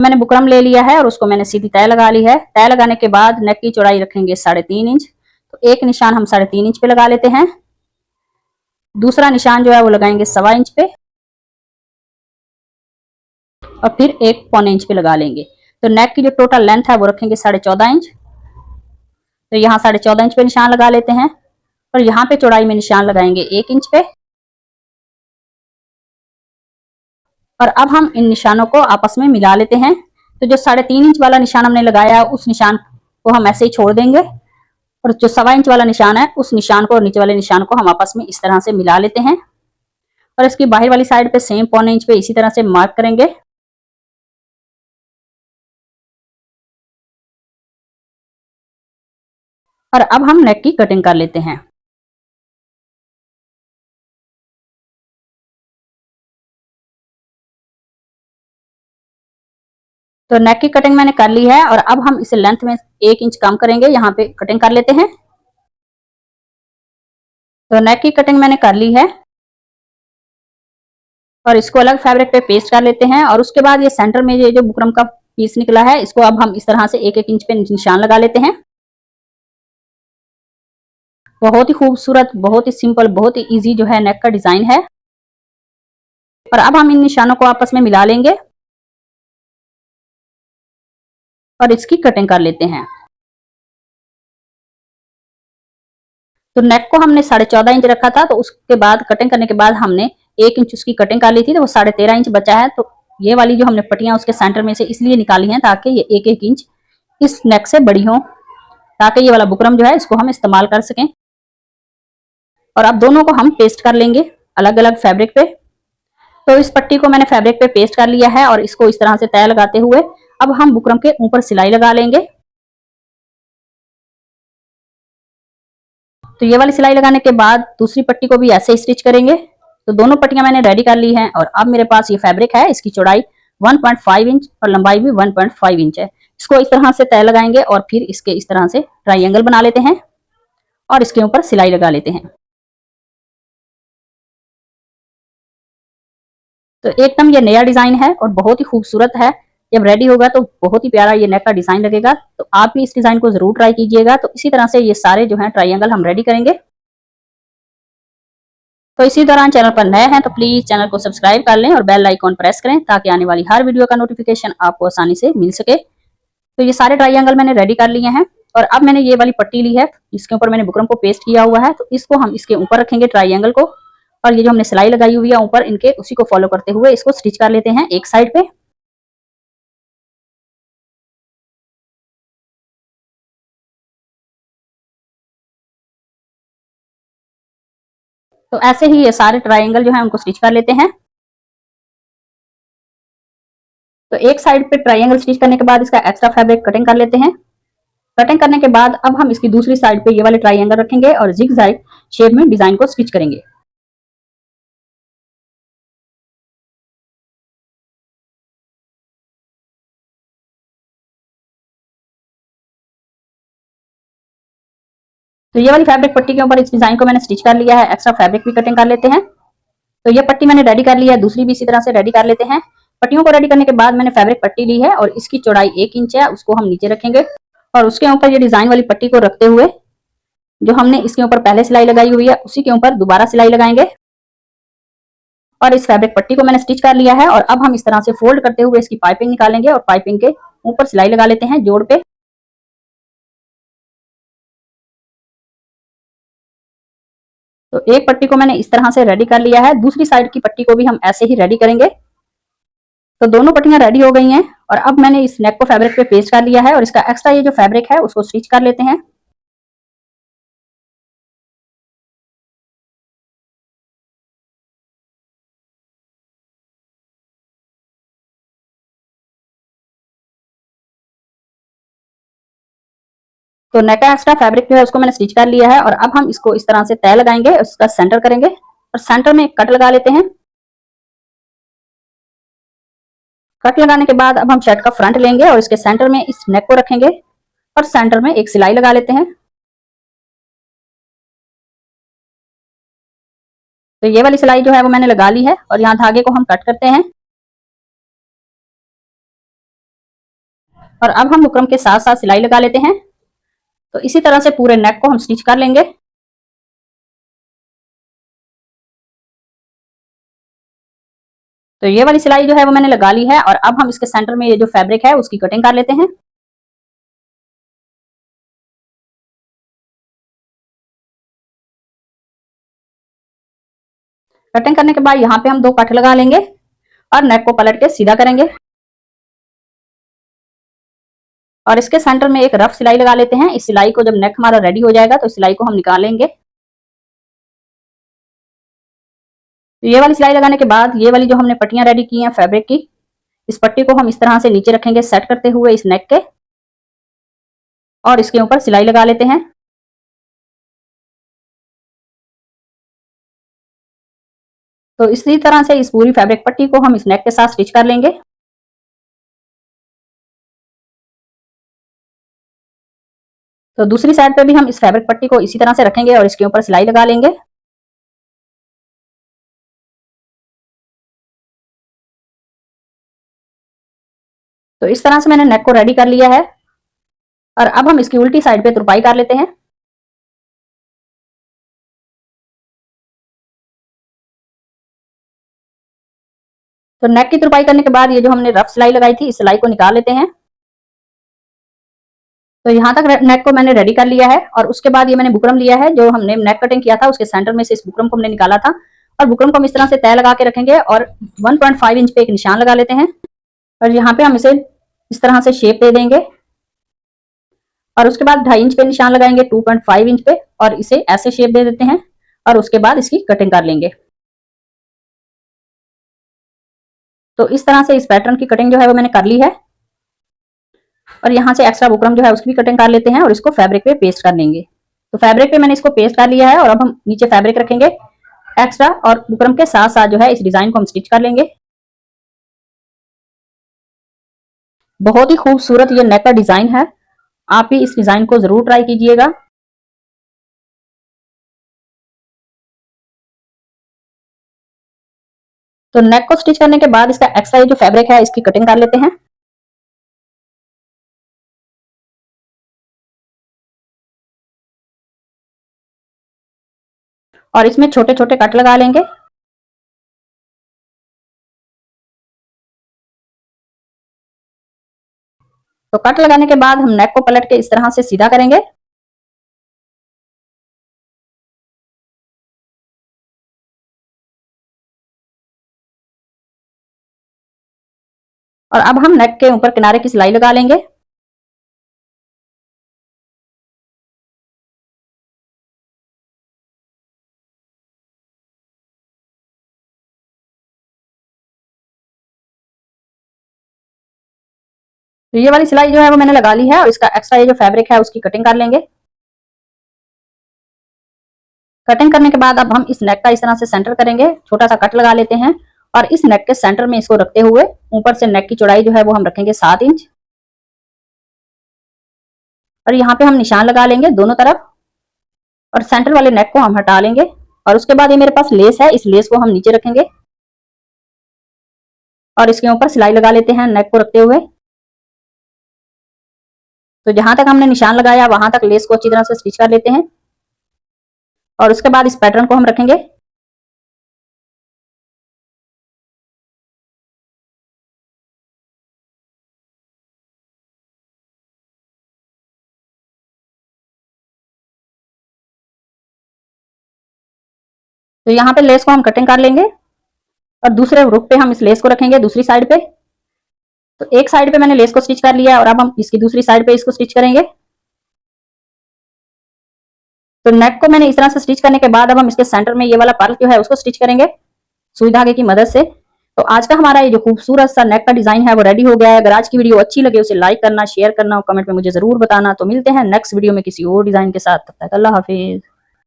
मैंने बुकरम ले लिया है और उसको मैंने सीधी तय लगा ली है। तय लगाने के बाद नेक की चौड़ाई रखेंगे 3.5 इंच। तो एक निशान हम 3.5 इंच पे लगा लेते हैं। दूसरा निशान जो है वो लगाएंगे 1.25 इंच पे और फिर एक 1.25 इंच पे लगा लेंगे। तो नेक की जो टोटल लेंथ है वो रखेंगे 14.5 इंच। तो यहाँ 14.5 इंच पे निशान लगा लेते हैं और यहाँ पे चौड़ाई में निशान लगाएंगे 1 इंच पे। और अब हम इन निशानों को आपस में मिला लेते हैं। तो जो 3.5 इंच वाला निशान हमने लगाया उस निशान को हम ऐसे ही छोड़ देंगे और जो 1.25 इंच वाला निशान है उस निशान को और नीचे वाले निशान को हम आपस में इस तरह से मिला लेते हैं और इसकी बाहर वाली साइड पे सेम 1.25 इंच पे इसी तरह से मार्क करेंगे। और अब हम नेक की कटिंग कर लेते हैं। तो नेक की कटिंग मैंने कर ली है और अब हम इसे लेंथ में 1 इंच कम करेंगे, यहाँ पे कटिंग कर लेते हैं। तो नेक की कटिंग मैंने कर ली है और इसको अलग फैब्रिक पे पेस्ट कर लेते हैं। और उसके बाद ये सेंटर में ये जो बुकरम का पीस निकला है इसको अब हम इस तरह से 1-1 इंच पे निशान लगा लेते हैं। बहुत ही खूबसूरत, बहुत ही सिंपल, बहुत ही इजी जो है नेक का डिजाइन है। और अब हम इन निशानों को आपस में मिला लेंगे और इसकी कटिंग कर लेते हैं। तो नेक को हमने 14.5 इंच रखा था, तो उसके बाद कटिंग करने के बाद हमने 1 इंच उसकी कटिंग कर ली थी, तो वो 13.5 इंच बचा है। तो ये वाली जो हमने पट्टियां उसके सेंटर में से इसलिए निकाली हैं ताकि ये 1-1 इंच इस नेक से बड़ी हो, ताकि ये वाला बुकरम जो है इसको हम इस्तेमाल कर सकें। और अब दोनों को हम पेस्ट कर लेंगे अलग अलग फैब्रिक पे। तो इस पट्टी को मैंने फैब्रिक पे पेस्ट कर लिया है और इसको इस तरह से तय लगाते हुए अब हम बुकरम के ऊपर सिलाई लगा लेंगे। तो ये वाली सिलाई लगाने के बाद दूसरी पट्टी को भी ऐसे ही स्टिच करेंगे। तो दोनों पट्टियां मैंने रेडी कर ली हैं और अब मेरे पास ये फैब्रिक है, इसकी चौड़ाई 1.5 इंच और लंबाई भी 1.5 इंच है। इसको इस तरह से तय लगाएंगे और फिर इसके इस तरह से ट्राइंगल बना लेते हैं और इसके ऊपर सिलाई लगा लेते हैं। तो एकदम ये नया डिजाइन है और बहुत ही खूबसूरत है। जब रेडी होगा तो बहुत ही प्यारा ये नेक का डिजाइन लगेगा। तो आप भी इस डिजाइन को जरूर ट्राई कीजिएगा। तो इसी तरह से ये सारे जो है ट्राइंगल हम रेडी करेंगे। तो इसी दौरान चैनल पर नए हैं तो प्लीज चैनल को सब्सक्राइब कर लें और बेल आइकॉन प्रेस करें ताकि आने वाली हर वीडियो का नोटिफिकेशन आपको आसानी से मिल सके। तो ये सारे ट्राइंगल मैंने रेडी कर लिए हैं और अब मैंने ये वाली पट्टी ली है, इसके ऊपर मैंने बुकरम को पेस्ट किया हुआ है। तो इसको हम इसके ऊपर रखेंगे ट्राइंगल को और ये जो हमने सिलाई लगाई हुई है ऊपर इनके उसी को फॉलो करते हुए इसको स्टिच कर लेते हैं एक साइड पे। तो ऐसे ही ये सारे ट्राइंगल जो है उनको स्टिच कर लेते हैं। तो एक साइड पे ट्राइंगल स्टिच करने के बाद इसका एक्स्ट्रा फैब्रिक कटिंग कर लेते हैं। कटिंग करने के बाद अब हम इसकी दूसरी साइड पे ये वाले ट्राइंगल रखेंगे और जिगजैग शेप में डिजाइन को स्टिच करेंगे। तो ये वाली फैब्रिक पट्टी के ऊपर इस डिजाइन को मैंने स्टिच कर लिया है। एक्स्ट्रा फैब्रिक भी कटिंग कर लेते हैं। तो ये पट्टी मैंने रेडी कर ली है, दूसरी भी इसी तरह से रेडी कर लेते हैं। पट्टियों को रेडी करने के बाद मैंने फैब्रिक पट्टी ली है और इसकी चौड़ाई 1 इंच है, उसको हम नीचे रखेंगे और उसके ऊपर ये डिजाइन वाली पट्टी को रखते हुए जो हमने इसके ऊपर पहले सिलाई लगाई हुई है उसी के ऊपर दोबारा सिलाई लगाएंगे। और इस फैब्रिक पट्टी को मैंने स्टिच कर लिया है और अब हम इस तरह से फोल्ड करते हुए इसकी पाइपिंग निकालेंगे और पाइपिंग के ऊपर सिलाई लगा लेते हैं जोड़ पे। तो एक पट्टी को मैंने इस तरह से रेडी कर लिया है, दूसरी साइड की पट्टी को भी हम ऐसे ही रेडी करेंगे। तो दोनों पट्टियां रेडी हो गई हैं और अब मैंने इस नेक को फैब्रिक पे पेस्ट कर लिया है और इसका एक्स्ट्रा ये जो फैब्रिक है उसको स्टिच कर लेते हैं। तो नेक का एक्स्ट्रा फैब्रिक जो है उसको मैंने स्टिच कर लिया है और अब हम इसको इस तरह से तय लगाएंगे, उसका सेंटर करेंगे और सेंटर में एक कट लगा लेते हैं। कट लगाने के बाद अब हम शर्ट का फ्रंट लेंगे और इसके सेंटर में इस नेक को रखेंगे और सेंटर में एक सिलाई लगा लेते हैं। तो ये वाली सिलाई जो है वो मैंने लगा ली है और यहाँ धागे को हम कट करते हैं। और अब हम बुकरम के साथ साथ सिलाई लगा लेते हैं। तो इसी तरह से पूरे नेक को हम स्टिच कर लेंगे। तो ये वाली सिलाई जो है वो मैंने लगा ली है और अब हम इसके सेंटर में ये जो फैब्रिक है उसकी कटिंग कर लेते हैं। कटिंग करने के बाद यहाँ पे हम 2 कट लगा लेंगे और नेक को पलट के सीधा करेंगे और इसके सेंटर में एक रफ सिलाई लगा लेते हैं। इस सिलाई को जब नेक हमारा रेडी हो जाएगा तो इस सिलाई को हम निकालेंगे। तो ये वाली सिलाई लगाने के बाद ये वाली जो हमने पट्टियां रेडी की हैं फैब्रिक की, इस पट्टी को हम इस तरह से नीचे रखेंगे सेट करते हुए इस नेक के, और इसके ऊपर सिलाई लगा लेते हैं। तो इसी तरह से इस पूरी फैब्रिक पट्टी को हम इस नेक के साथ स्टिच कर लेंगे। तो दूसरी साइड पे भी हम इस फैब्रिक पट्टी को इसी तरह से रखेंगे और इसके ऊपर सिलाई लगा लेंगे। तो इस तरह से मैंने नेक को रेडी कर लिया है और अब हम इसकी उल्टी साइड पे तुरपाई कर लेते हैं। तो नेक की तुरपाई करने के बाद ये जो हमने रफ सिलाई लगाई थी इस सिलाई को निकाल लेते हैं। तो यहाँ तक नेक को मैंने रेडी कर लिया है और उसके बाद ये मैंने बुकरम लिया है जो हमने नेक कटिंग किया था उसके सेंटर में से इस बुकरम को हमने निकाला था और बुकरम को हम इस तरह से तय लगा के रखेंगे और 1.5 इंच पे एक निशान लगा लेते हैं और यहाँ पे हम इसे इस तरह से शेप दे देंगे और उसके बाद 2.5 इंच पे निशान लगाएंगे 2.5 इंच पे और इसे ऐसे शेप दे देते हैं और उसके बाद इसकी कटिंग कर लेंगे। तो इस तरह से इस पैटर्न की कटिंग जो है वो मैंने कर ली है और यहाँ से एक्स्ट्रा बुकरम जो है उसकी भी कटिंग कर लेते हैं और इसको फैब्रिक पे पेस्ट कर लेंगे। तो फैब्रिक पे मैंने इसको पेस्ट कर लिया है और अब हम नीचे फैब्रिक रखेंगे एक्स्ट्रा और बुकरम के साथ साथ जो है इस डिजाइन को हम स्टिच कर लेंगे। बहुत ही खूबसूरत ये नेक का डिजाइन है, आप भी इस डिजाइन को जरूर ट्राई कीजिएगा। तो नेक को स्टिच करने के बाद इसका एक्स्ट्रा जो फैब्रिक है इसकी कटिंग कर लेते हैं। और इसमें छोटे छोटे कट लगा लेंगे। तो कट लगाने के बाद हम नेक को पलट के इस तरह से सीधा करेंगे और अब हम नेक के ऊपर किनारे की सिलाई लगा लेंगे। तो ये वाली सिलाई जो है वो मैंने लगा ली है और इसका एक्स्ट्रा ये जो फैब्रिक है उसकी कटिंग कर लेंगे। कटिंग करने के बाद अब हम इस नेक का इस तरह से सेंटर करेंगे, छोटा सा कट लगा लेते हैं और इस नेक के सेंटर में इसको रखते हुए ऊपर से नेक की चौड़ाई जो है वो हम रखेंगे 7 इंच और यहाँ पे हम निशान लगा लेंगे दोनों तरफ और सेंटर वाले नेक को हम हटा लेंगे और उसके बाद ये मेरे पास लेस है, इस लेस को हम नीचे रखेंगे और इसके ऊपर सिलाई लगा लेते हैं नेक को रखते हुए। तो जहां तक हमने निशान लगाया वहां तक लेस को अच्छी तरह से स्टिच कर लेते हैं और उसके बाद इस पैटर्न को हम रखेंगे। तो यहाँ पे लेस को हम कटिंग कर लेंगे और दूसरे रुख पे हम इस लेस को रखेंगे दूसरी साइड पे। तो एक साइड पे मैंने लेस को स्टिच कर लिया और अब हम इसकी दूसरी साइड पे इसको स्टिच करेंगे। तो नेक को मैंने इस तरह से स्टिच करने के बाद अब हम इसके सेंटर में ये वाला पर्ल जो है उसको स्टिच करेंगे सुई धागे की मदद से। तो आज का हमारा ये जो खूबसूरत सा नेक का डिजाइन है वो रेडी हो गया है। अगर आज की वीडियो अच्छी लगे उसे लाइक करना, शेयर करना और कमेंट में मुझे जरूर बताना। तो मिलते हैं नेक्स्ट वीडियो में किसी और डिजाइन के साथ, तब तक अल्लाह हाफिज।